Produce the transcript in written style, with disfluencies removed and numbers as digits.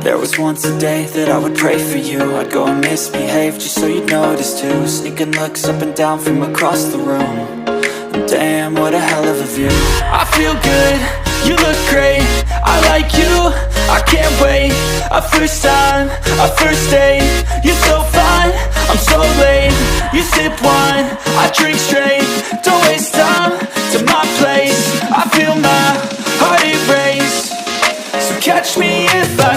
There was once a day that I would pray for you. I'd go and misbehave just so you'd notice too. Sneaking looks up and down from across the room. And damn, what a hell of a view. I feel good, you look great, I like you, I can't wait. A first time, a first date. You're so fine, I'm so late. You sip wine, I drink straight. Don't waste time to my place. I feel my heart erase. So catch me if I